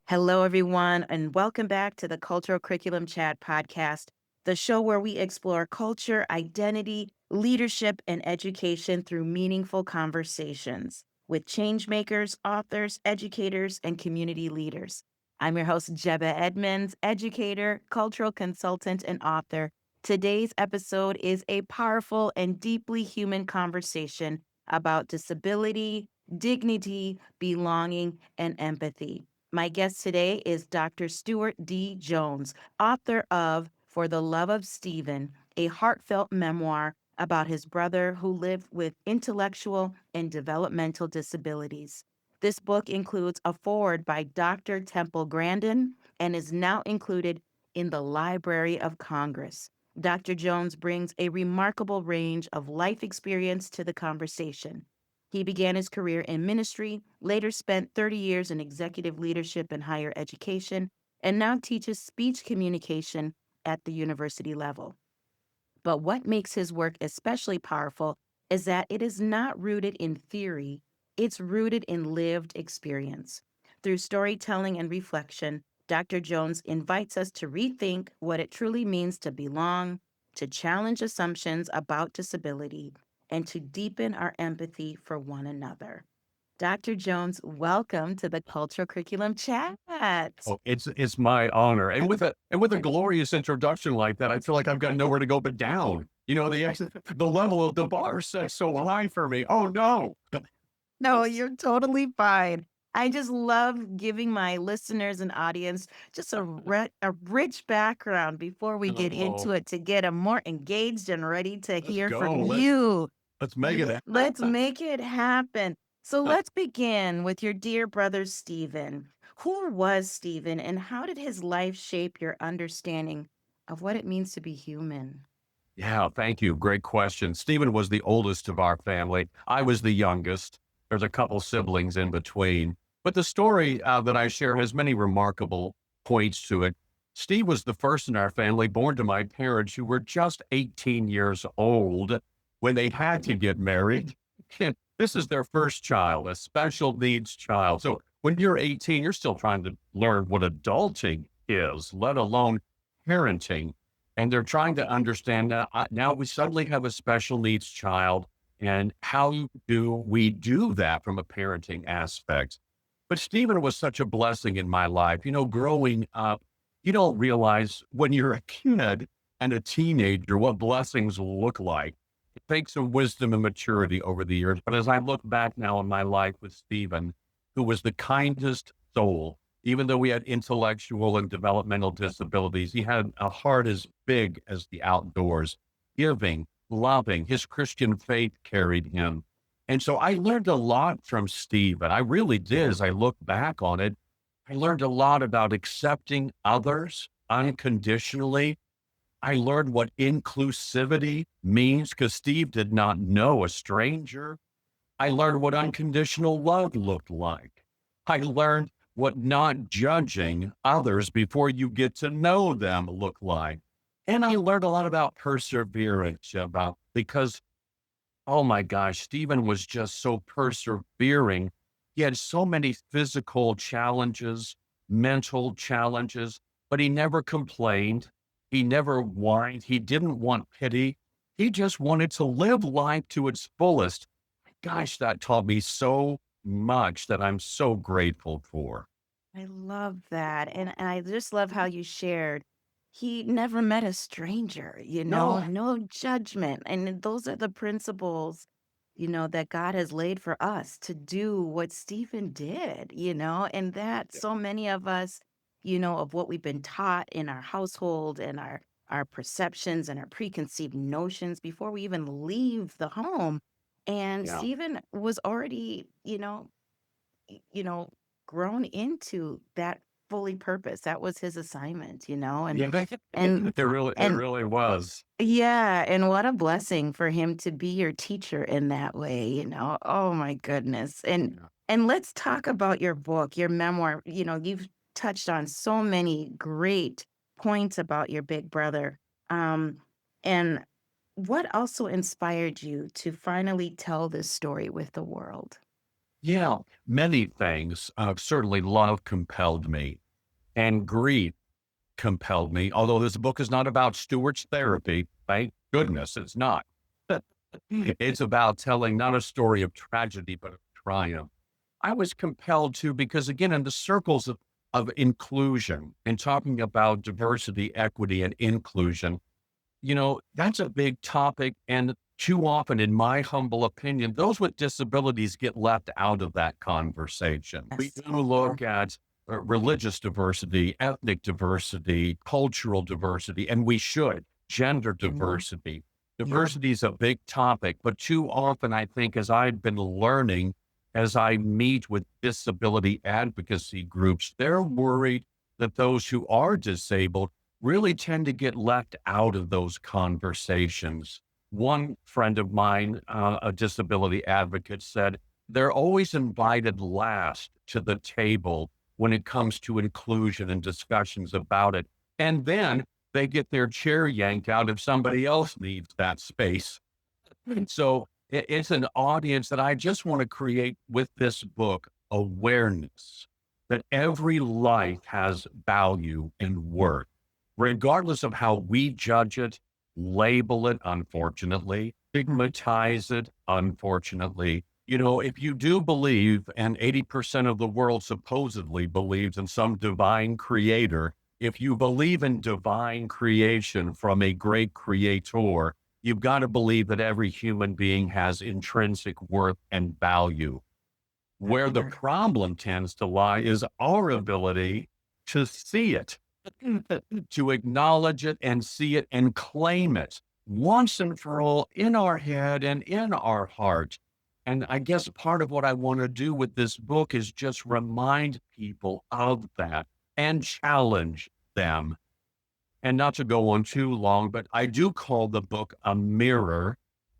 Hello, everyone, and welcome back to the Cultural Curriculum Chat podcast, the show where we explore culture, identity, leadership, and education through meaningful conversations with changemakers, authors, educators, and community leaders. I'm your host, Jebeh Edmunds, educator, cultural consultant, and author. Today's episode is a powerful and deeply human conversation about disability, dignity, belonging, and empathy. My guest today is Dr. Stuart D. Jones, author of For the Love of Stephen, a heartfelt memoir about his brother who lived with intellectual and developmental disabilities. This book includes a foreword by Dr. Temple Grandin and is now included in the Library of Congress. Dr. Jones brings a remarkable range of life experience to the conversation. He began his career in ministry, later spent 30 years in executive leadership in higher education, and now teaches speech communication at the university level. But what makes his work especially powerful is that it is not rooted in theory, it's rooted in lived experience. Through storytelling and reflection, Dr. Jones invites us to rethink what it truly means to belong, to challenge assumptions about disability, and to deepen our empathy for one another. Dr. Jones, welcome to the Cultural Curriculum Chat. Oh, it's my honor. And with a glorious introduction like that, I feel like I've got nowhere to go but down. The level of the bar set so high for me. Oh no. No, you're totally fine. I just love giving my listeners and audience just a rich background before we get into Oh, it to get them more engaged and ready to let's hear go. from you. Let's make it Let's happen. make it happen. So let's begin with your dear brother, Stephen. Who was Stephen and how did his life shape your understanding of what it means to be human? Yeah, thank you. Great question. Stephen was the oldest of our family. I was the youngest. There's a couple siblings in between. But the story that I share has many remarkable points to it. Steve was the first in our family born to my parents who were just 18 years old when they had to get married. And this is their first child, a special needs child. So when you're 18, you're still trying to learn what adulting is, let alone parenting, and they're trying to understand that now we suddenly have a special needs child, and how do we do that from a parenting aspect? But Stephen was such a blessing in my life. Growing up, you don't realize when you're a kid and a teenager what blessings look like. It takes some wisdom and maturity over the years. But as I look back now in my life with Stephen, who was the kindest soul, even though we had intellectual and developmental disabilities, he had a heart as big as the outdoors, giving, loving. His Christian faith carried him. And so I learned a lot from Steve, and I really did as I look back on it. I learned a lot about accepting others unconditionally. I learned what inclusivity means because Steve did not know a stranger. I learned what unconditional love looked like. I learned what not judging others before you get to know them look like. And I learned a lot about perseverance because, oh my gosh, Stephen was just so persevering. He had so many physical challenges, mental challenges, but he never complained. He never whined. He didn't want pity. He just wanted to live life to its fullest. Gosh, that taught me so much that I'm so grateful for. I love that. And I just love how you shared. He never met a stranger, No, no judgment. And those are the principles, that God has laid for us to do what Stephen did, and that so many of us, of what we've been taught in our household and our perceptions and our preconceived notions before we even leave the home. And yeah. Stephen was already, you know, grown into that fully purpose. That was his assignment, Yeah, and it and really was. yeah, and what a blessing for him to be your teacher in that way, Oh my goodness. And Yeah. and let's talk about your book, your memoir. You've touched on so many great points about your big brother. And what also inspired you to finally tell this story with the world? Yeah, many things. Certainly, love compelled me, and grief compelled me. Although this book is not about Stuart's therapy, thank goodness it's not. It's about telling not a story of tragedy, but of triumph. I was compelled to because, again, in the circles of inclusion and talking about diversity, equity, and inclusion, that's a big topic. And too often, in my humble opinion, those with disabilities get left out of that conversation. We Yes. do look at religious diversity, ethnic diversity, cultural diversity, and we should, gender Mhm. diversity. Yeah. Diversity is a big topic, but too often, I think, as I've been learning, as I meet with disability advocacy groups, they're worried that those who are disabled really tend to get left out of those conversations. One friend of mine, a disability advocate, said they're always invited last to the table when it comes to inclusion and discussions about it. And then they get their chair yanked out if somebody else needs that space. So it's an audience that I just want to create with this book awareness that every life has value and worth, regardless of how we judge it, label it, unfortunately, stigmatize it, unfortunately. If you do believe, and 80% of the world supposedly believes in some divine creator, if you believe in divine creation from a great creator, you've got to believe that every human being has intrinsic worth and value. Where the Sure. problem tends to lie is our ability to see it, to acknowledge it and see it and claim it once and for all in our head and in our heart. And I guess part of what I want to do with this book is just remind people of that and challenge them. And not to go on too long, but I do call the book a mirror,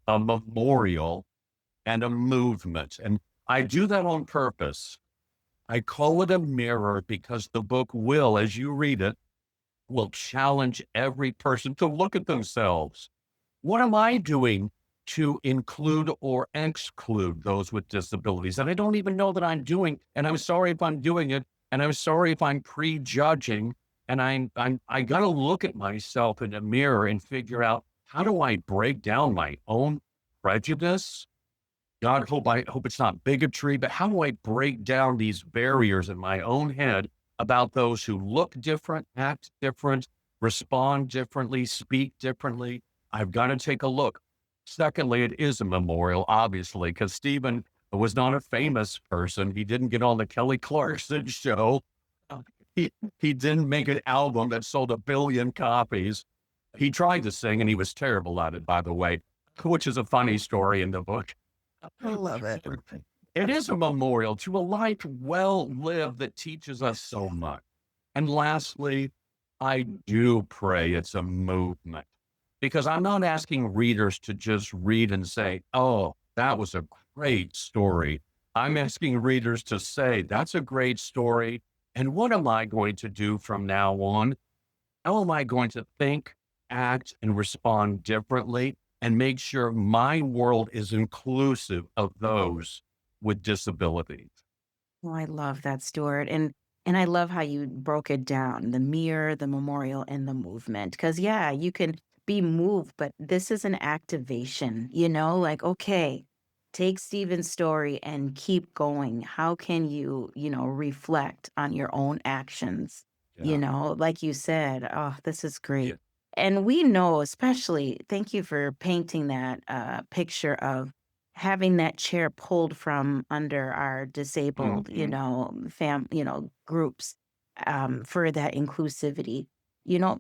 a memorial, and a movement. And I do that on purpose. I call it a mirror because the book will, as you read it, will challenge every person to look at themselves. What am I doing to include or exclude those with disabilities? And I don't even know that I'm doing, and I'm sorry if I'm doing it, and I'm sorry if I'm prejudging. And I got to look at myself in the mirror and figure out how do I break down my own prejudice. God, I hope it's not bigotry, but how do I break down these barriers in my own head about those who look different, act different, respond differently, speak differently? I've got to take a look. Secondly, it is a memorial, obviously, because Stephen was not a famous person. He didn't get on the Kelly Clarkson show. Uh, he didn't make an album that sold 1 billion copies. He tried to sing and he was terrible at it, by the way, which is a funny story in the book. I love it. It is a memorial to a life well lived that teaches us so much. And lastly, I do pray it's a movement because I'm not asking readers to just read and say, oh, that was a great story. I'm asking readers to say, that's a great story. And what am I going to do from now on? How am I going to think, act, and respond differently and make sure my world is inclusive of those with disabilities? Oh, I love that, Stuart. And I love how you broke it down, the mirror, the memorial, and the movement. Because yeah, you can be moved, but this is an activation, like, okay, take Stephen's story and keep going. How can you, reflect on your own actions? Yeah. Like you said, oh, this is great. Yeah. And we know, especially, thank you for painting that picture of having that chair pulled from under our disabled, Mhm. groups, for that inclusivity.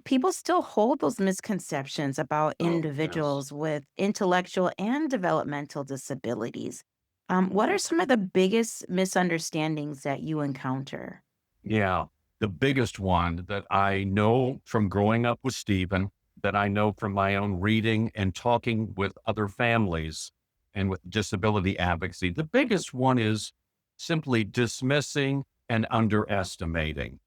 People still hold those misconceptions about Oh, yes. individuals with intellectual and developmental disabilities. What are some of the biggest misunderstandings that you encounter? Yeah. The biggest one that I know from growing up with Stephen, that I know from my own reading and talking with other families and with disability advocacy, the biggest one is simply dismissing and underestimating.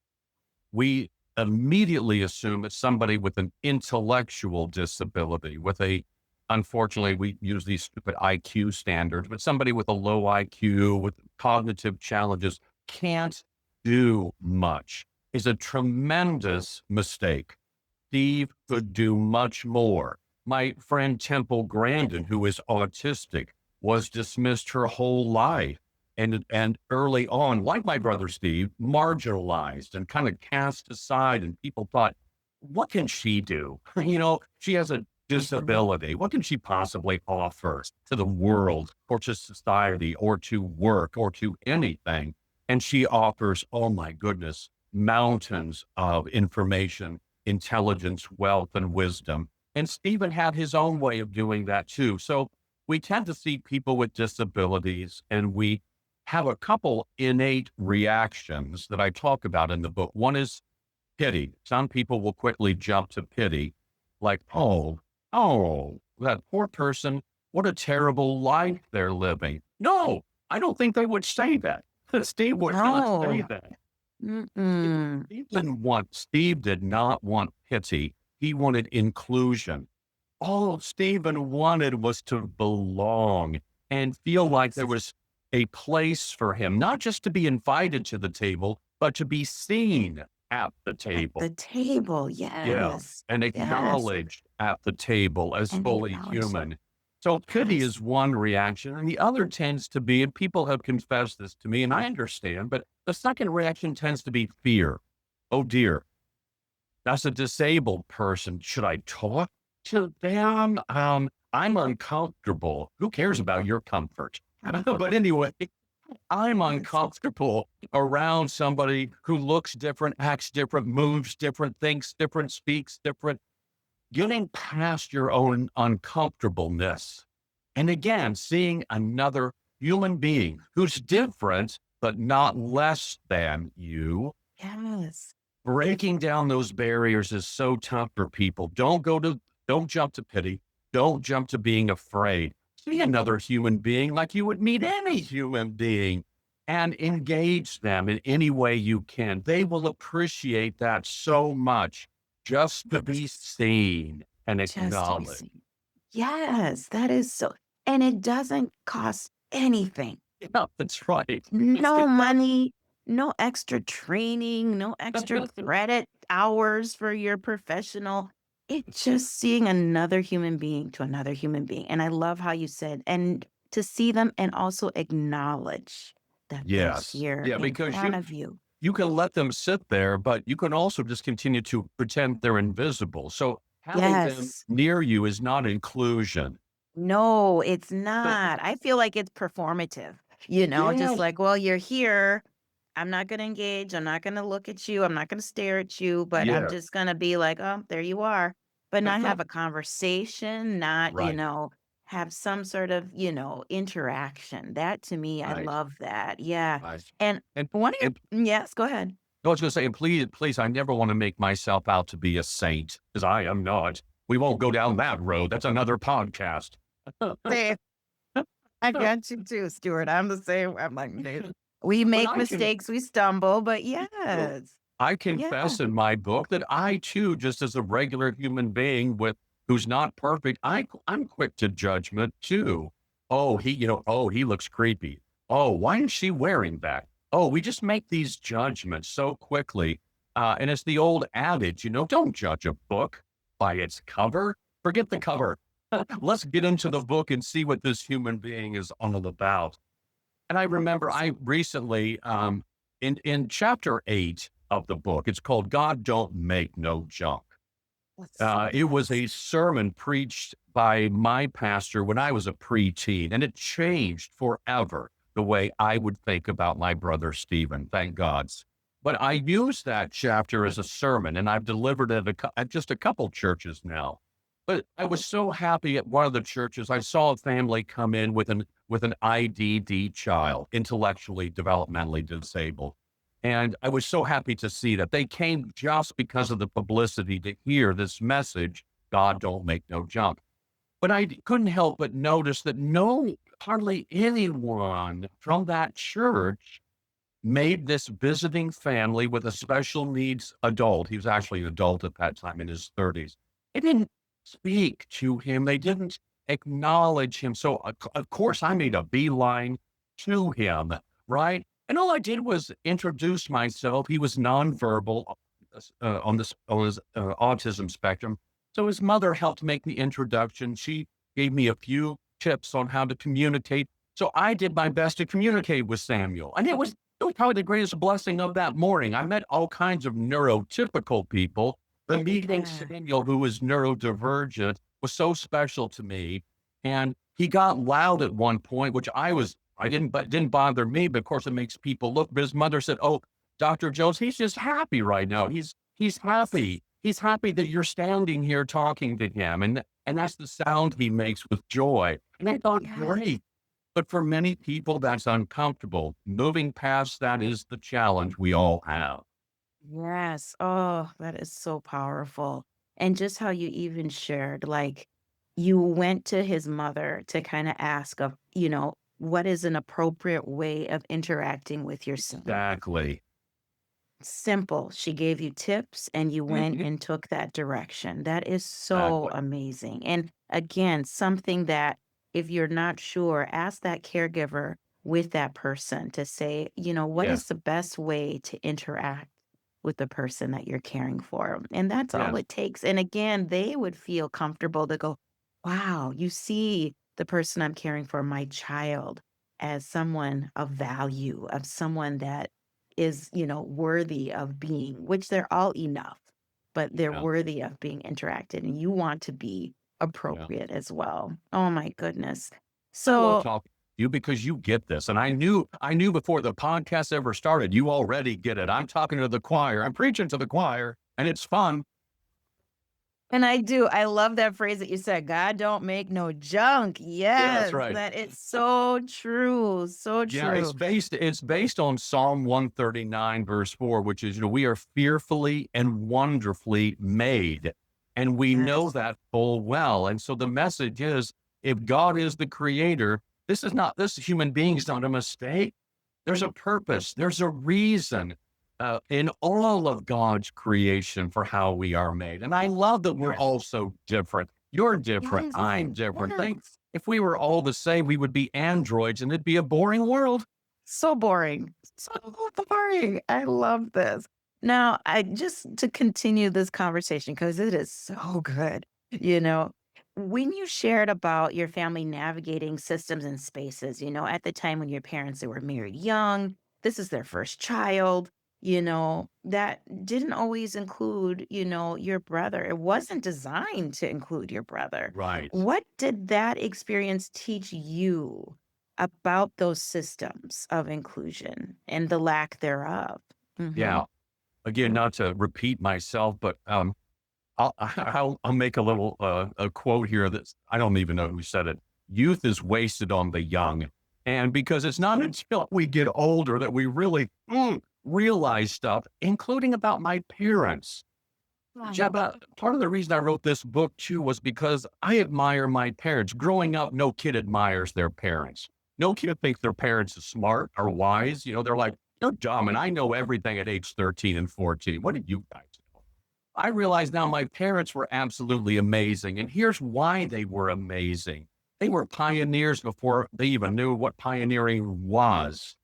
We immediately assume it's somebody with an intellectual disability, with a unfortunately, we use these stupid IQ standards, but somebody with a low IQ with cognitive challenges can't do much is a tremendous mistake. Steve could do much more. My friend Temple Grandin, who is autistic, was dismissed her whole life. And early on, like my brother Steve, marginalized and kind of cast aside. And people thought, what can she do? She has a disability. What can she possibly offer to the world or to society or to work or to anything? And she offers, oh my goodness, mountains of information, intelligence, wealth, and wisdom. And Stephen had his own way of doing that too. So we tend to see people with disabilities, and we have a couple innate reactions that I talk about in the book. One is pity. Some people will quickly jump to pity, like, oh, that poor person, what a terrible life they're living. No, I don't think they would say that. Steve would not say No. that. Mm-mm. Steve did not want pity. He wanted inclusion. All Stephen wanted was to belong and feel like there was a place for him, not just to be invited to the table, but to be seen at the At the table. table, Yeah. yes. And Yes. acknowledged at the table as And fully acknowledge it. human. So pity Yes. is one reaction. And the other tends to be, and people have confessed this to me, and I understand, but the second reaction tends to be fear. Oh dear, that's a disabled person. Should I talk to them? I'm uncomfortable. Who cares about your comfort? But anyway, I'm Yes. uncomfortable around somebody who looks different, acts different, moves different, thinks different, speaks different. Getting past your own uncomfortableness. And again, seeing another human being who's different, but not less than you. Yes. Breaking down those barriers is so tough for people. Don't jump to pity. Don't jump to being afraid. See another human being like you would meet any human being and engage them in any way you can. They will appreciate that so much, just to be seen and Just to be acknowledged. seen. Yes, that is so, and it doesn't cost anything. Yeah, that's right. No money, no extra training, no extra credit hours for your professional. It's just seeing another human being to another human being. And I love how you said, and to see them and also acknowledge that they're Yes. here Yeah, in because front of you. you can let them sit there, but you can also just continue to pretend they're invisible. So having them Yes. near you is not inclusion. No, it's not. I feel like it's performative, just Yes. like, well, you're here. I'm not going to engage. I'm not going to look at you. I'm not going to stare at you, but I'm Yeah. just going to be like, oh, there you are. But not have a conversation, not, Right. have some sort of, interaction. That to me, I Right. love that. Yeah. Right. And And one of and yes, go ahead. I was gonna say, and please, I never want to make myself out to be a saint, because I am not. We won't go down that road. That's another podcast. Same. I got you too, Stuart. I'm the same. I'm like, "Dude, we But make I can mistakes, we stumble, but Well, yes. I Yeah. confess in my book that I too, just as a regular human being who's not perfect, I'm quick to judgment too. Oh, he looks creepy. Oh, why is she wearing that? Oh, we just make these judgments so quickly. And it's the old adage, don't judge a book by its cover. Forget the cover. Let's get into the book and see what this human being is all about. And I remember I recently, in chapter 8 of the book, it's called God Don't Make No Junk. It was Yes. a sermon preached by my pastor when I was a preteen, and it changed forever the way I would think about my brother Stephen, thank God. But I used that chapter as a sermon, and I've delivered it at just a couple churches now. But I was so happy at one of the churches. I saw a family come in with an IDD child, intellectually developmentally disabled. And I was so happy to see that they came just because of the publicity to hear this message, God don't make no junk. But couldn't help but notice that hardly anyone from that church made this visiting family with a special needs adult. He was actually an adult at that time in his 30s. They didn't speak to him. They didn't acknowledge him. So, of course, I made a beeline to him, right? And all I did was introduce myself. He was nonverbal on his autism spectrum. So his mother helped make the introduction. She gave me a few tips on how to communicate. So I did my best to communicate with Samuel. And it was probably the greatest blessing of that morning. I met all kinds of neurotypical people. The meeting Yeah. Samuel, who was neurodivergent, was so special to me. And he got loud at one point, which I didn't, but it didn't bother me. But of course, it makes people look. But his mother said, "Oh, Dr. Jones, he's just happy right now. He's happy. He's happy that you're standing here talking to him, and that's the sound he makes with joy." And I thought, Yes. great. But for many people, that's uncomfortable. Moving past that is the challenge we all have. Yes. Oh, that is so powerful. And just how you even shared, like, you went to his mother to kind of ask of, what is an appropriate way of interacting with your son? Exactly. Simple. She gave you tips and you went Mhm. and took that direction. That is so Exactly. amazing. And again, something that if you're not sure, ask that caregiver with that person to say, what Yes. is the best way to interact with the person that you're caring for? And that's all Yes. it takes. And again, they would feel comfortable to go, wow, you see the person I'm caring for, my child, as someone of value, of someone that is, worthy of being, which they're all enough, but they're Yeah. worthy of being interacted and you want to be Yeah. appropriate as well. Oh my goodness. I love So, talking to you because you get this. And I knew before the podcast ever started, you already get it. I'm talking to the choir. I'm preaching to the choir, and it's fun. and I do, I love that phrase that you said, God don't make no junk. Yeah, that's Yes, right. that is so true. So Yeah, true. it's based on Psalm 139 verse 4, which is, we are fearfully and wonderfully made. And we know Yes. that full well. And so the message is, if God is the creator, this human being is not a mistake. There's a purpose. There's a reason in all of God's creation for how we are made. And I love that we're all so different. You're different. Yes. I'm different. Yes. If we were all the same, we would be androids and it'd be a boring world. So boring. So boring. I love this. Now, I just to continue this conversation because it is so good, you know, when you shared about your family navigating systems and spaces, at the time when your parents they were married young, this is their first child, that didn't always include, your brother. It wasn't designed to include your brother. Right. What did that experience teach you about those systems of inclusion and the lack thereof? Yeah. Mhm. Again, not to repeat myself, but I'll make a little a quote here that's I don't even know who said it. Youth is wasted on the young, and because it's not until we get older that we really realize stuff, including about my parents. Right. Jebeh, part of the reason I wrote this book too was because I admire my parents. Growing up, no kid admires their parents. No kid thinks their parents are smart or wise. They're like, you're dumb. And I know everything at age 13 and 14. What did you guys know? I realize now my parents were absolutely amazing. And here's why they were amazing. They were pioneers before they even knew what pioneering was.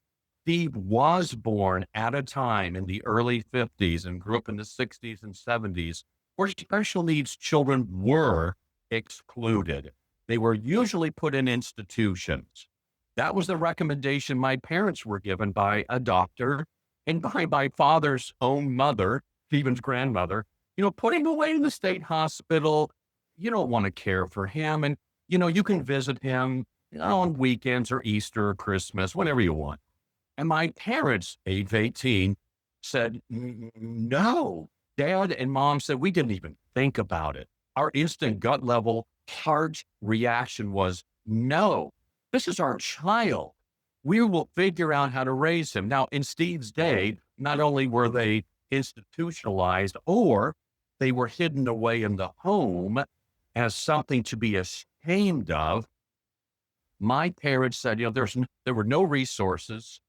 Steve was born at a time in the early 50s and grew up in the 60s and 70s where special needs children were excluded. They were usually put in institutions. That was the recommendation my parents were given by a doctor and by my father's own mother, Stephen's grandmother. Put him away in the state hospital. You don't want to care for him. And, you can visit him on weekends or Easter or Christmas, whenever you want. And my parents, age 18, said, No. Dad and mom said, we didn't even think about it. Our instant gut level heart reaction was, no, this is our child. We will figure out how to raise him. Now, in Steve's day, not only were they institutionalized or they were hidden away in the home as something to be ashamed of, my parents said, there were no resources.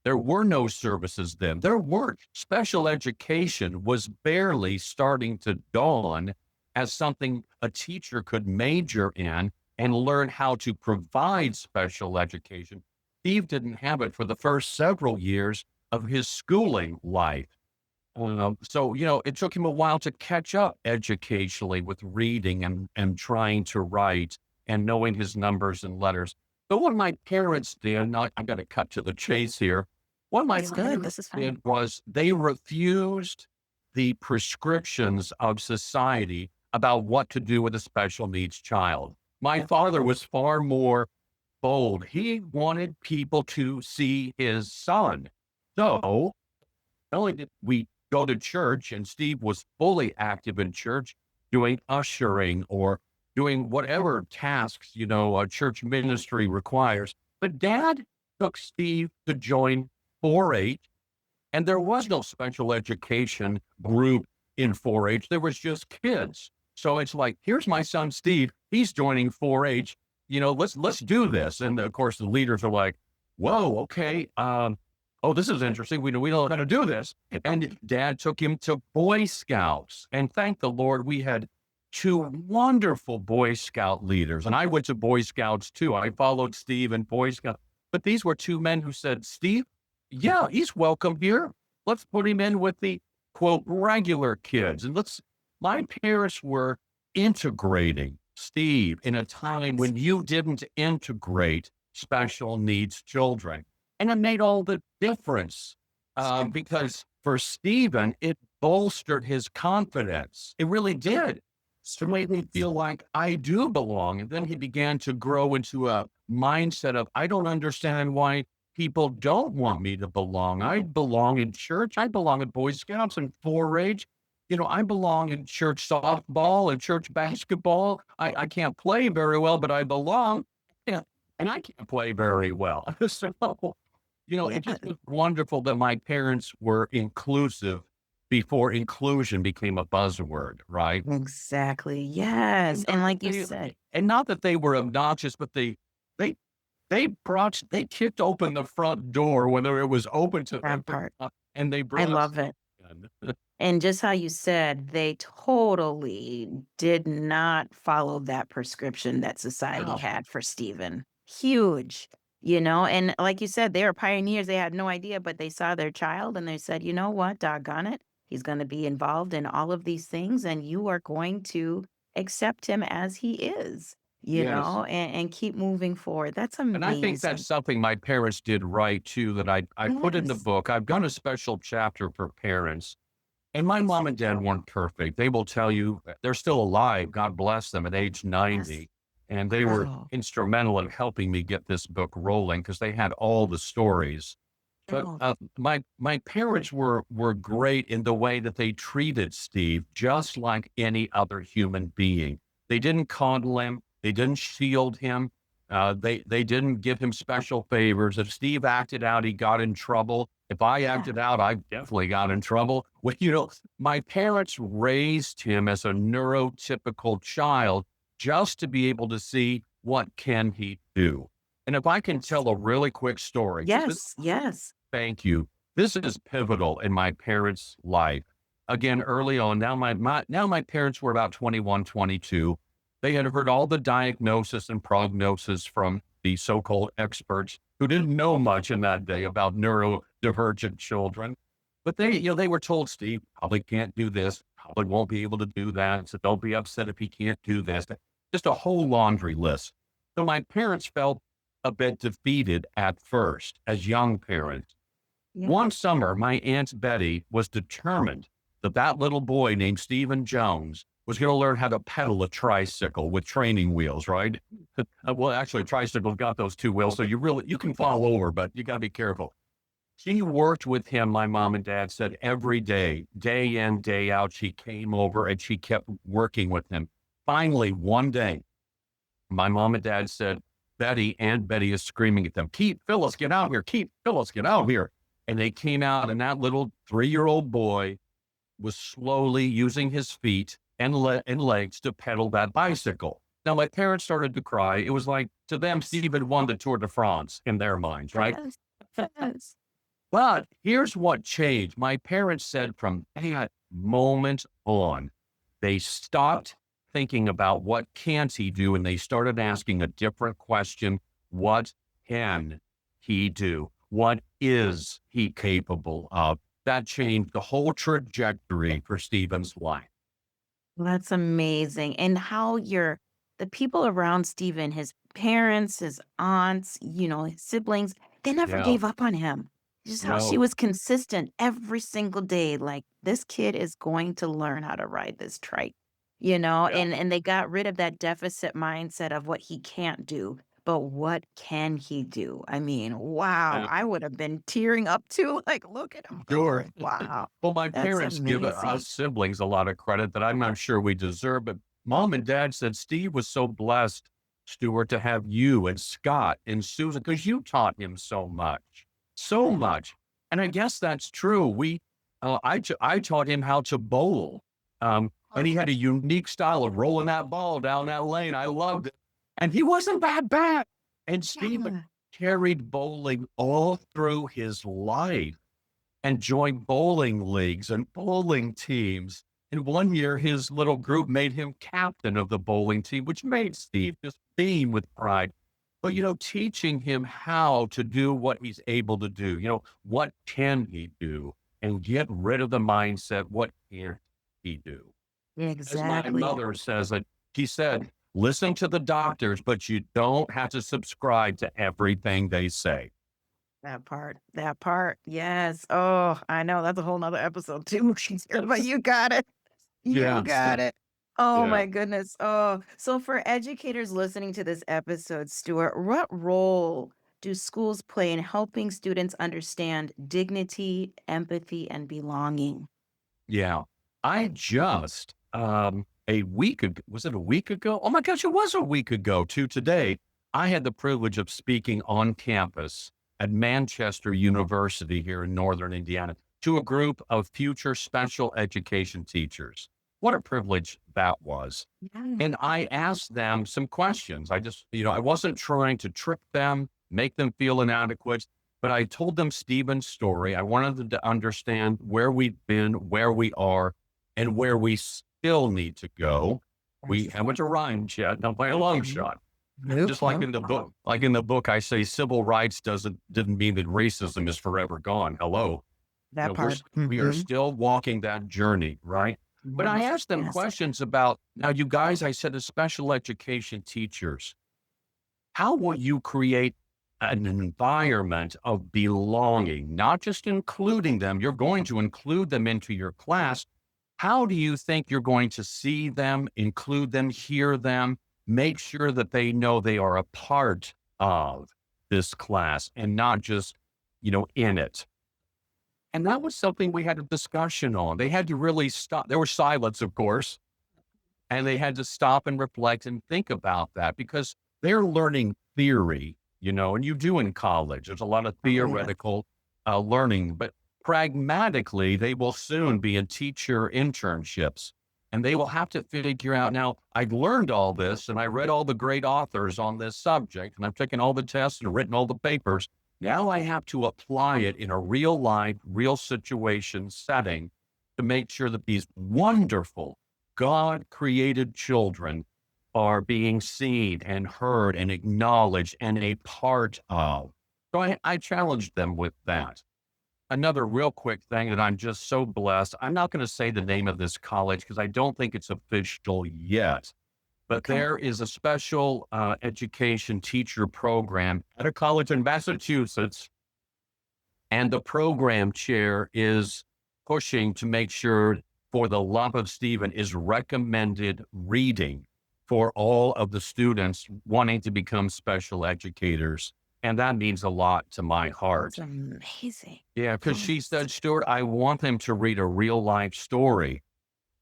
There were no services then. There weren't. Special education was barely starting to dawn as something a teacher could major in. and learn how to provide special education. Steve didn't have it for the first several years of his schooling life. So, it took him a while to catch up educationally with reading and trying to write and knowing his numbers and letters. But what my parents did, now I got to cut to the chase here. What my That's good. parents This is fine. did was they refused the prescriptions of society about what to do with a special needs child. My father was far more bold. He wanted people to see his son. So not only did we go to church, and Steve was fully active in church, doing ushering or doing whatever tasks, a church ministry requires, but Dad took Steve to join 4-H, and there was no special education group in 4-H. There was just kids. So it's like, here's my son Steve. He's joining 4-H. Let's do this. And of course, the leaders are like, "Whoa, okay. Oh, this is interesting. We don't know how to do this." And Dad took him to Boy Scouts. And thank the Lord, we had two wonderful Boy Scout leaders. And I went to Boy Scouts too. I followed Steve in Boy Scout. But these were two men who said, "Steve, yeah, he's welcome here. Let's put him in with the quote regular kids." And my parents were integrating Steve in a time when you didn't integrate special needs children. And it made all the difference because for Stephen, it bolstered his confidence. It really did. So it made me feel like I do belong. And then he began to grow into a mindset of, I don't understand why people don't want me to belong. I belong in church. I belong at Boy Scouts and 4-H. I belong in church softball and church basketball. I can't play very well, but I belong. Yeah. And I can't play very well. So it Yeah, just was wonderful that my parents were inclusive before inclusion became a buzzword, right? exactly. Yes. And And not that like you they said, and not that they were obnoxious, but they they kicked open the front door, whether it was open to them that or part, not, and they I brought love Steve it. in. And just how you said, they totally did not follow that prescription that society Wow. had for Stephen. Huge, and like you said, they were pioneers. They had no idea, but they saw their child and they said, you know what, doggone it. He's going to be involved in all of these things, and you are going to accept him as he is, Yes. and keep moving forward. That's And I think that's amazing. something my parents did right too, that I put in the Yes. book. I've done a special chapter for parents. And my mom and dad weren't perfect. They will tell you they're still alive. God bless them at age Yes. 90. And they were Oh, instrumental in helping me get this book rolling because they had all the stories. But oh, my parents were great in the way that they treated Steve, just like any other human being. They didn't coddle him. They didn't shield him. They didn't give him special favors. If Steve acted out, he got in trouble. If I yeah. acted out, I definitely got in trouble. Well, my parents raised him as a neurotypical child just to be able to see what can he do. And if I can Yes. tell a really quick story, because this Yes. Yes. thank you. This is pivotal in my parents' life. Again, early on, now my parents were about 21, 22. They had heard all the diagnosis and prognosis from the so-called experts who didn't know much in that day about neurodivergent children. But they were told, Steve probably can't do this, probably won't be able to do that. So don't be upset if he can't do this. Just a whole laundry list. So my parents felt a bit defeated at first as young parents. Yeah. One summer, my Aunt Betty was determined that that little boy named Stephen Jones was going to learn how to pedal a tricycle with training wheels, right? Well, actually, a tricycle's got those two wheels, so you can fall over, but you got to be careful. She worked with him, my mom and dad said, every day, day in, day out. She came over and she kept working with him. Finally, one day, my mom and dad said, Aunt Betty is screaming at them, Keith, Phyllis, get out here. Keith, Phyllis, get out here. And they came out, and that little 3-year-old boy was slowly using his feet and legs to pedal that bicycle. Now, my parents started to cry. It was like, to them, Stephen won the Tour de France in their minds, right? Yes. Yes. But here's what changed. My parents said from that moment on, they stopped thinking about what can't he do, and they started asking a different question. What can he do? What is he capable of? That changed the whole trajectory for Stephen's life. That's amazing. And how the people around Steven, his parents, his aunts, his siblings, they never Yeah. gave up on him. Just how she No. was consistent every single day. Like, this kid is going to learn how to ride this trike, Yeah. and they got rid of that deficit mindset of what he can't do, but what can he do? I mean, wow, Yeah. I would have been tearing up too. Like, look at him Sure. go. Wow. Well, my That's parents give amazing. us siblings a lot of credit that I'm not sure we deserve, but mom and dad said Steve was so blessed, Stuart, to have you and Scott and Susan because you taught him so much. And I guess that's true. I taught him how to bowl, and he had a unique style of rolling that ball down that lane. I loved it, and he wasn't that bad. And Steve Yeah. carried bowling all through his life and joined bowling leagues and bowling teams. And one year, his little group made him captain of the bowling team, which made Steve just beam with pride. But, teaching him how to do what he's able to do, what can he do? And get rid of the mindset, what can't he do? As my Exactly. mother says, she said, listen to the doctors, but you don't have to subscribe to everything they say. That part, that part, yes. Oh, I know, that's a whole nother episode too, but you got it. You Yes. got it. Oh Yeah. my goodness. Oh, so for educators listening to this episode, Stuart, what role do schools play in helping students understand dignity, empathy, and belonging? Yeah. I just, a week ago, was it a week ago? Oh my gosh, it was a week ago to today. I had the privilege of speaking on campus at Manchester University here in Northern Indiana to a group of future special education teachers. What a privilege that was. Yeah. And I asked them some questions. I wasn't trying to trick them, make them feel inadequate, but I told them Stephen's story. I wanted them to understand where we've been, where we are, and where we still need to go. We Yes. haven't arrived yet, not by a long Mhm. shot. Nope, Just nope. like in the book, I say civil rights didn't mean that racism is forever gone. Hello, That we're part. we are Mhm. still walking that journey, right? But I Yes, asked them yes. questions about now, you guys. I said, as special education teachers, how will you create an environment of belonging, not just including them? You're going to include them into your class. How do you think you're going to see them, include them, hear them, make sure that they know they are a part of this class and not just, in it? And that was something we had a discussion on. They had to really stop. There was silence, of course, and they had to stop and reflect and think about that because they're learning theory, and you do in college. There's a lot of Oh, yeah. theoretical learning, but pragmatically, they will soon be in teacher internships and they will have to figure out now, I've learned all this and I read all the great authors on this subject and I've taken all the tests and written all the papers. Now I have to apply it in a real life, real situation setting to make sure that these wonderful God created children are being seen and heard and acknowledged and a part of. So I challenged them with that. Another real quick thing that I'm just so blessed. I'm not going to say the name of this college because I don't think it's official yet, but Okay. there is a special education teacher program at a college in Massachusetts, and the program chair is pushing to make sure, for the love of Stephen, is recommended reading for all of the students wanting to become special educators. And that means a lot to my That's heart. amazing. Yeah, because she Yes. said, Stuart, I want them to read a real life story,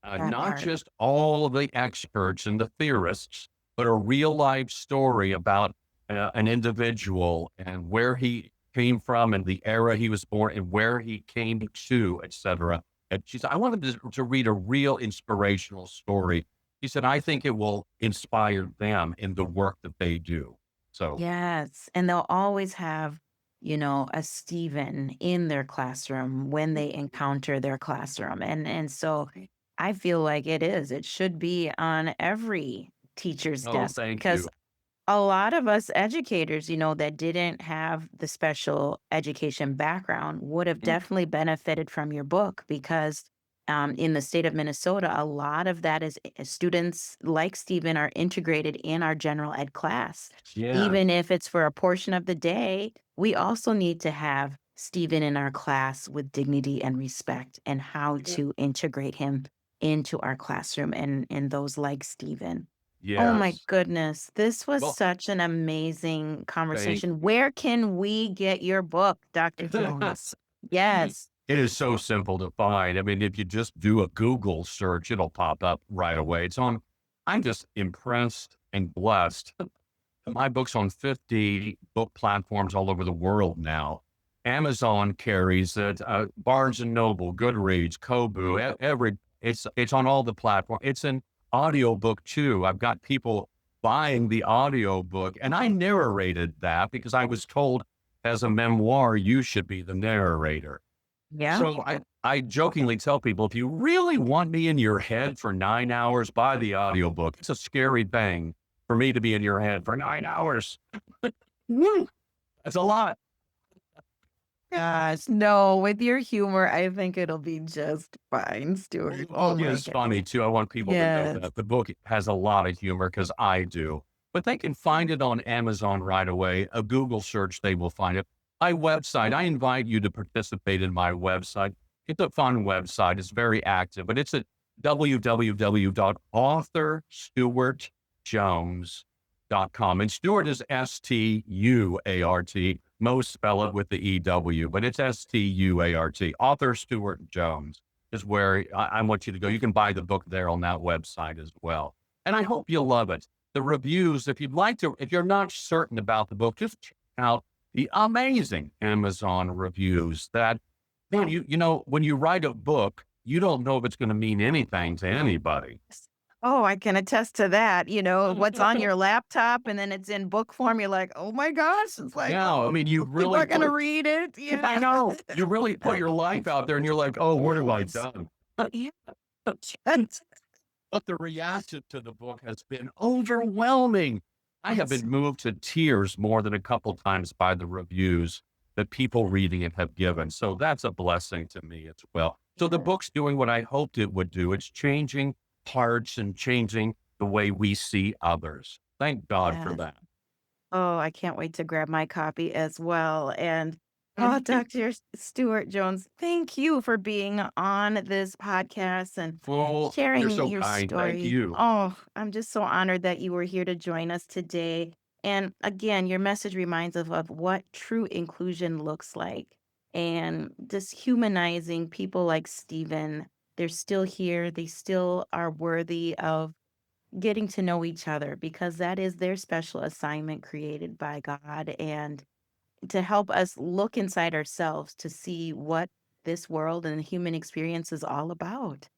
That not part. just all of the experts and the theorists, but a real life story about an individual and where he came from and the era he was born and where he came to, etc. And she said, I wanted to read a real inspirational story. He said, I think it will inspire them in the work that they do. So, Yes, and they'll always have, a Steven in their classroom when they encounter their classroom, and so I feel like it is. It should be on every teacher's Oh, desk thank because you. a lot of us educators, that didn't have the special education background would have Yeah. definitely benefited from your book because in the state of Minnesota, a lot of that is students like Stephen are integrated in our general ed class. Yeah. Even if it's for a portion of the day, we also need to have Stephen in our class with dignity and respect and how Yeah. to integrate him into our classroom and those like Stephen. Oh my Yes. goodness. This was Well, such an amazing thank conversation. you. Where can we get your book, Dr. Jones? Yes. It is so simple to find. I mean, if you just do a Google search, it'll pop up right away. I'm just impressed and blessed. My book's on 50 book platforms all over the world now. Amazon carries it, Barnes and Noble, Goodreads, Kobo, it's on all the platforms. It's an audiobook too. I've got people buying the audiobook, and I narrated that because I was told as a memoir, you should be the narrator. Yeah. So I jokingly tell people, if you really want me in your head for 9 hours, buy the audiobook. It's a scary thing for me to be in your head for 9 hours. Woo, that's a lot. Gosh, no, with your humor, I think it'll be just fine, Well, Stuart. the Oh book my is God. funny too. I want people to know Yes. that the book has a lot of humor because I do. But they can find it on Amazon right away. A Google search, they will find it. My website, I invite you to participate in my website. It's a fun website. It's very active, but it's at www.authorstuartjones.com. And Stuart is Stuart. Most spell it with the EW, but it's Stuart. Author Stuart Jones is where I want you to go. You can buy the book there on that website as well. And I hope you'll love it. The reviews, if you're not certain about the book, just check out the amazing Amazon reviews that, man, when you write a book, you don't know if it's going to mean anything to anybody. Oh, I can attest to that. What's on your laptop and then it's in book form. You're like, oh my gosh. It's like, Yeah. I oh, mean, you people really are going to put, read it. I Yeah. know, you really put your life out there and you're like, oh, what have I Yes. done? Yeah. But the reaction to the book has been overwhelming. I have Yes. been moved to tears more than a couple times by the reviews that people reading it have given. So that's a blessing to me as well. So the Yes. book's doing what I hoped it would do. It's changing hearts and changing the way we see others. Thank God for Yes. that. Oh, I can't wait to grab my copy as well. And oh, Dr. Stewart Jones, thank you for being on this podcast and Well, you're sharing so your kind. Thank story. you. Oh, I'm just so honored that you were here to join us today. And again, your message reminds us of what true inclusion looks like and just humanizing people like Stephen. They're still here. They still are worthy of getting to know each other because that is their special assignment created by God and to help us look inside ourselves to see what this world and the human experience is all about.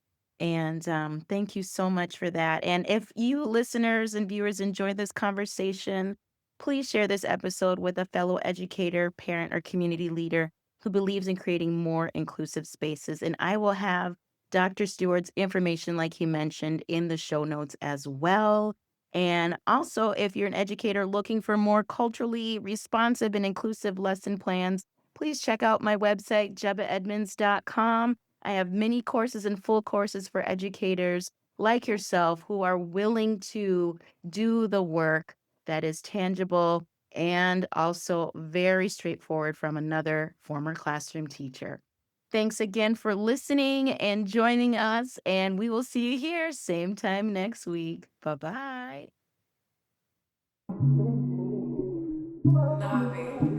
And thank you so much for that. And if you listeners and viewers enjoy this conversation, please share this episode with a fellow educator, parent, or community leader who believes in creating more inclusive spaces. And I will have Dr. Stewart's information, like he mentioned, in the show notes as well. And also, if you're an educator looking for more culturally responsive and inclusive lesson plans, please check out my website, jebehedmunds.com. I have mini courses and full courses for educators like yourself who are willing to do the work that is tangible and also very straightforward from another former classroom teacher. Thanks again for listening and joining us, and we will see you here same time next week. Bye bye. Navi.